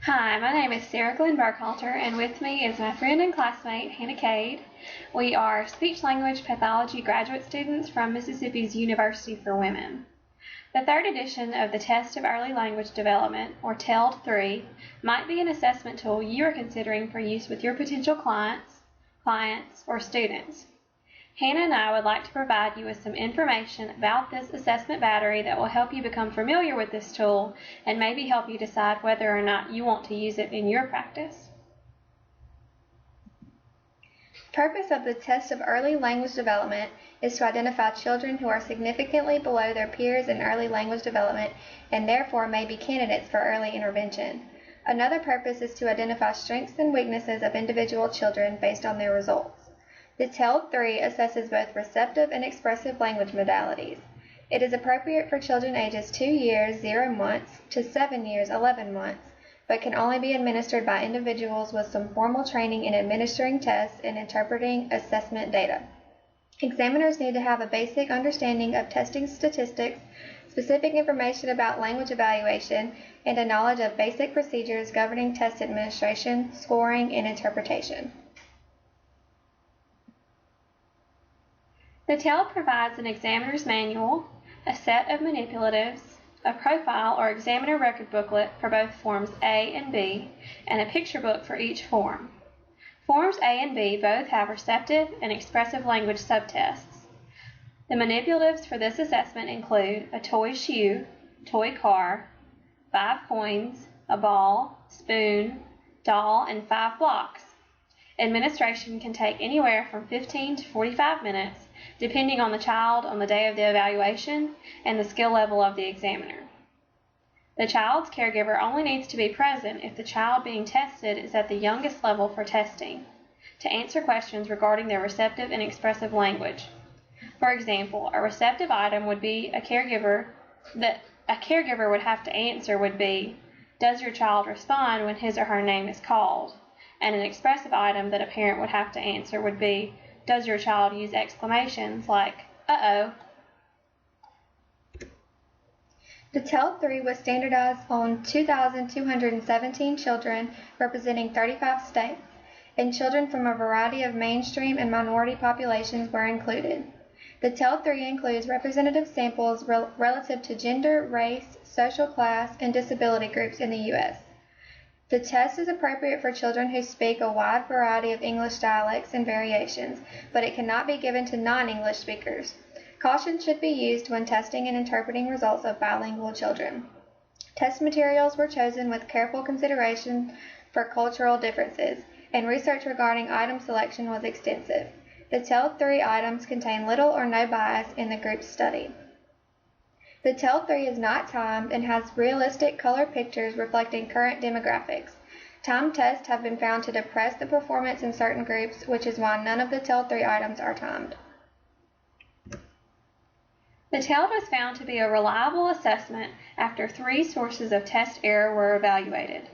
Hi, my name is Sarah Glenn Burkhalter, and with me is my friend and classmate, Hannah Cade. We are speech-language pathology graduate students from Mississippi's University for Women. The third edition of the Test of Early Language Development, or TELD-3, might be an assessment tool you are considering for use with your potential clients, or students. Hannah and I would like to provide you with some information about this assessment battery that will help you become familiar with this tool and maybe help you decide whether or not you want to use it in your practice. The purpose of the Test of Early Language Development is to identify children who are significantly below their peers in early language development and therefore may be candidates for early intervention. Another purpose is to identify strengths and weaknesses of individual children based on their results. The TELD-3 assesses both receptive and expressive language modalities. It is appropriate for children ages 2 years 0 months to 7 years 11 months, but can only be administered by individuals with some formal training in administering tests and interpreting assessment data. Examiners need to have a basic understanding of testing statistics, specific information about language evaluation, and a knowledge of basic procedures governing test administration, scoring, and interpretation. The TELD provides an examiner's manual, a set of manipulatives, a profile or examiner record booklet for both Forms A and B, and a picture book for each form. Forms A and B both have receptive and expressive language subtests. The manipulatives for this assessment include a toy shoe, toy car, 5 coins, a ball, spoon, doll, and 5 blocks. Administration can take anywhere from 15 to 45 minutes, depending on the child, on the day of the evaluation, and the skill level of the examiner. The child's caregiver only needs to be present if the child being tested is at the youngest level for testing, to answer questions regarding their receptive and expressive language. For example, a receptive item would be a caregiver would have to answer would be, does your child respond when his or her name is called? And an expressive item that a parent would have to answer would be, does your child use exclamations like, uh-oh? The TELD-3 was standardized on 2,217 children representing 35 states, and children from a variety of mainstream and minority populations were included. The TELD-3 includes representative samples relative to gender, race, social class, and disability groups in the U.S. The test is appropriate for children who speak a wide variety of English dialects and variations, but it cannot be given to non-English speakers. Caution should be used when testing and interpreting results of bilingual children. Test materials were chosen with careful consideration for cultural differences, and research regarding item selection was extensive. The TELD-3 items contain little or no bias in the group study. The TELD-3 is not timed and has realistic color pictures reflecting current demographics. Timed tests have been found to depress the performance in certain groups, which is why none of the TELD-3 items are timed. The TELD was found to be a reliable assessment after 3 sources of test error were evaluated: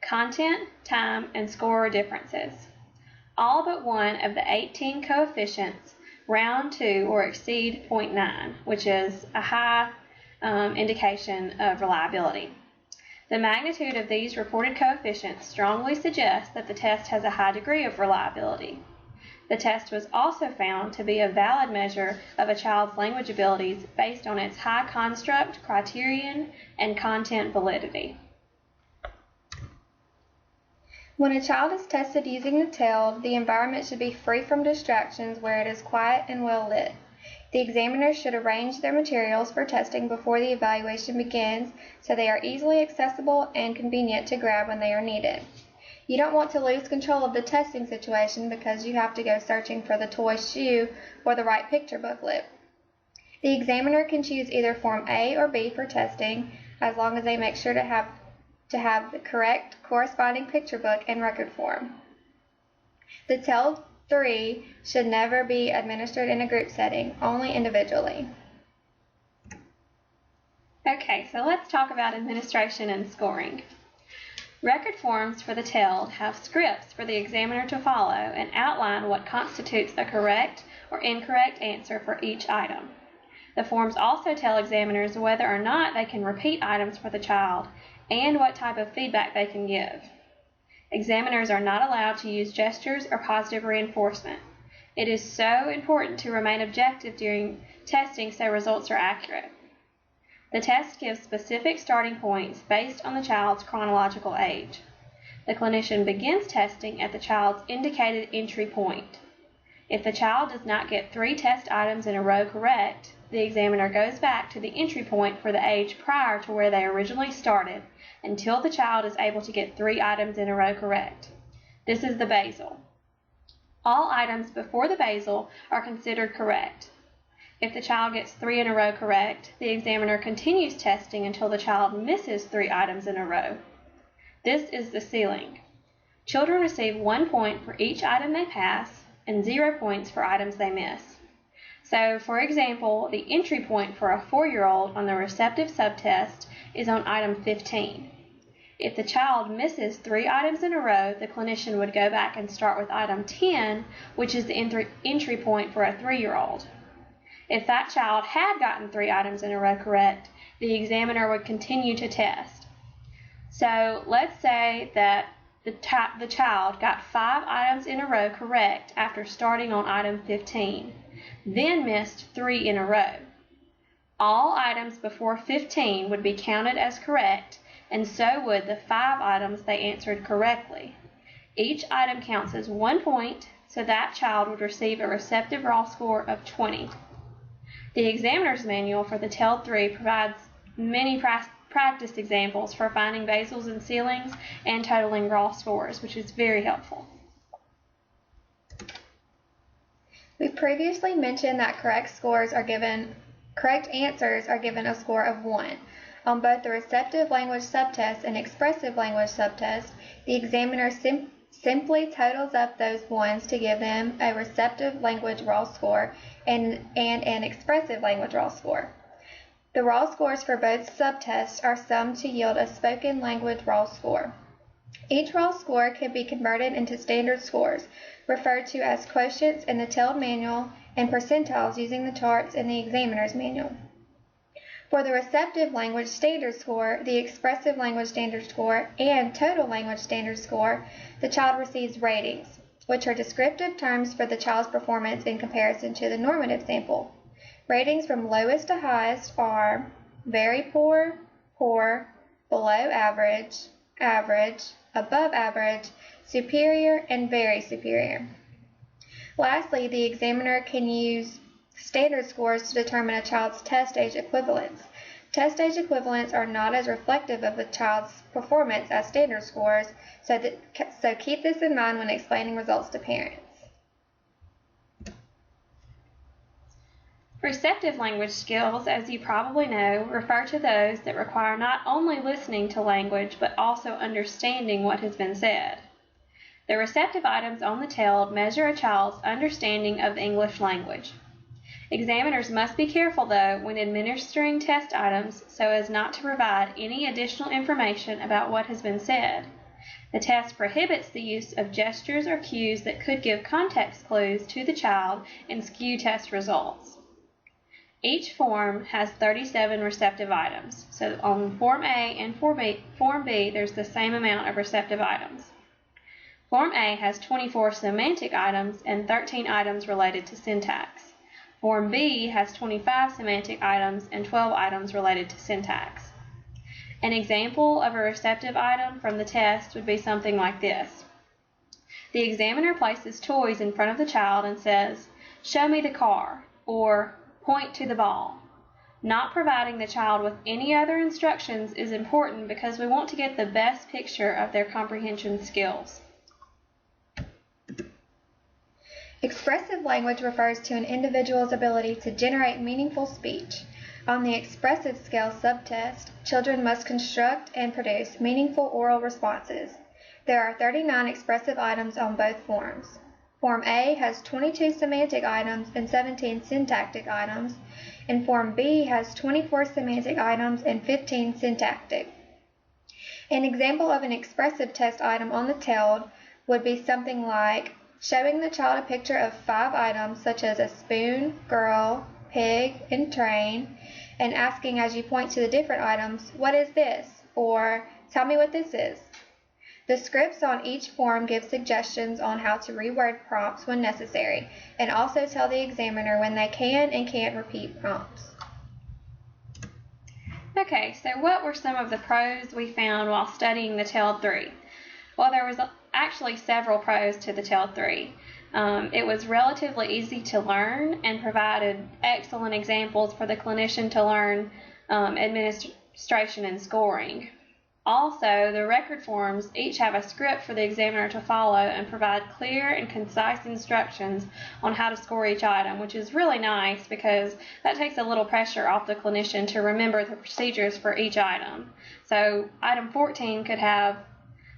content, time, and score differences. All but one of the 18 coefficients round to or exceed 0.9, which is a high indication of reliability. The magnitude of these reported coefficients strongly suggests that the test has a high degree of reliability. The test was also found to be a valid measure of a child's language abilities based on its high construct, criterion, and content validity. When a child is tested using the TELD, the environment should be free from distractions where it is quiet and well lit. The examiners should arrange their materials for testing before the evaluation begins so they are easily accessible and convenient to grab when they are needed. You don't want to lose control of the testing situation because you have to go searching for the toy shoe or the right picture booklet. The examiner can choose either Form A or B for testing, as long as they make sure to have the correct corresponding picture book and record form. The TELD-3 should never be administered in a group setting, only individually. Okay, so let's talk about administration and scoring. Record forms for the TELD have scripts for the examiner to follow and outline what constitutes a correct or incorrect answer for each item. The forms also tell examiners whether or not they can repeat items for the child and what type of feedback they can give. Examiners are not allowed to use gestures or positive reinforcement. It is so important to remain objective during testing so results are accurate. The test gives specific starting points based on the child's chronological age. The clinician begins testing at the child's indicated entry point. If the child does not get 3 test items in a row correct, the examiner goes back to the entry point for the age prior to where they originally started until the child is able to get 3 items in a row correct. This is the basal. All items before the basal are considered correct. If the child gets 3 in a row correct, the examiner continues testing until the child misses 3 items in a row. This is the ceiling. Children receive 1 point for each item they pass and 0 points for items they miss. So, for example, the entry point for a 4-year-old on the receptive subtest is on item 15. If the child misses 3 items in a row, the clinician would go back and start with item 10, which is the entry point for a 3-year-old. If that child had gotten 3 items in a row correct, the examiner would continue to test. So let's say that the child got 5 items in a row correct after starting on item 15, then missed 3 in a row. All items before 15 would be counted as correct, and so would the 5 items they answered correctly. Each item counts as 1 point, so that child would receive a receptive raw score of 20. The examiner's manual for the TELD-3 provides many practice examples for finding basals and ceilings and totaling raw scores, which is very helpful. We previously mentioned that correct answers are given a score of 1. On both the receptive language subtest and expressive language subtest, the examiner simply totals up those ones to give them a receptive language raw score and an expressive language raw score. The raw scores for both subtests are summed to yield a spoken language raw score. Each raw score can be converted into standard scores, referred to as quotients in the TELD manual, and percentiles using the charts in the examiner's manual. For the receptive language standard score, the expressive language standard score, and total language standard score, the child receives ratings, which are descriptive terms for the child's performance in comparison to the normative sample. Ratings from lowest to highest are very poor, poor, below average, average, above average, superior, and very superior. Lastly, the examiner can use standard scores to determine a child's test age equivalents. Test age equivalents are not as reflective of the child's performance as standard scores, so keep this in mind when explaining results to parents. Receptive language skills, as you probably know, refer to those that require not only listening to language but also understanding what has been said. The receptive items on the TELD measure a child's understanding of the English language. Examiners must be careful, though, when administering test items so as not to provide any additional information about what has been said. The test prohibits the use of gestures or cues that could give context clues to the child and skew test results. Each form has 37 receptive items, so on Form A and Form B there's the same amount of receptive items. Form A has 24 semantic items and 13 items related to syntax. Form B has 25 semantic items and 12 items related to syntax. An example of a receptive item from the test would be something like this. The examiner places toys in front of the child and says, "Show me the car," or "Point to the ball." Not providing the child with any other instructions is important because we want to get the best picture of their comprehension skills. Expressive language refers to an individual's ability to generate meaningful speech. On the expressive scale subtest, children must construct and produce meaningful oral responses. There are 39 expressive items on both forms. Form A has 22 semantic items and 17 syntactic items, and Form B has 24 semantic items and 15 syntactic. An example of an expressive test item on the TELD would be something like showing the child a picture of 5 items such as a spoon, girl, pig, and train, and asking as you point to the different items, "What is this?" or "Tell me what this is." The scripts on each form give suggestions on how to reword prompts when necessary, and also tell the examiner when they can and can't repeat prompts. Okay, so what were some of the pros we found while studying the TELD-3? Well, there was actually several pros to the TELD-3. It was relatively easy to learn and provided excellent examples for the clinician to learn administration and scoring. Also, the record forms each have a script for the examiner to follow and provide clear and concise instructions on how to score each item, which is really nice because that takes a little pressure off the clinician to remember the procedures for each item. So item 14 could have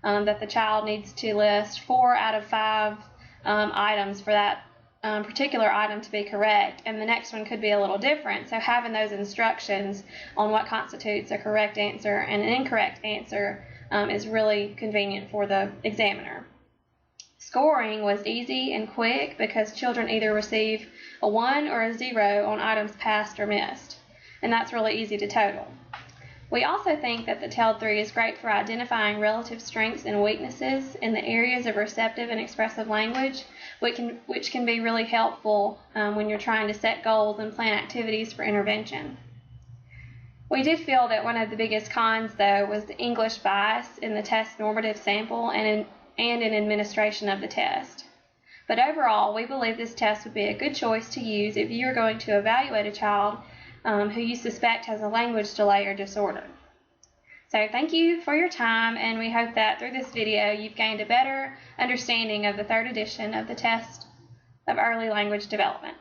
that the child needs to list 4 out of 5 items for that particular item to be correct, and the next one could be a little different. So having those instructions on what constitutes a correct answer and an incorrect answer is really convenient for the examiner. Scoring was easy and quick because children either receive a 1 or a 0 on items passed or missed, and that's really easy to total. We also think that the TELD-3 is great for identifying relative strengths and weaknesses in the areas of receptive and expressive language, which can be really helpful when you're trying to set goals and plan activities for intervention. We did feel that one of the biggest cons, though, was the English bias in the test normative sample and in administration of the test. But overall, we believe this test would be a good choice to use if you are going to evaluate a child who you suspect has a language delay or disorder. So thank you for your time, and we hope that through this video you've gained a better understanding of the third edition of the test of early language development.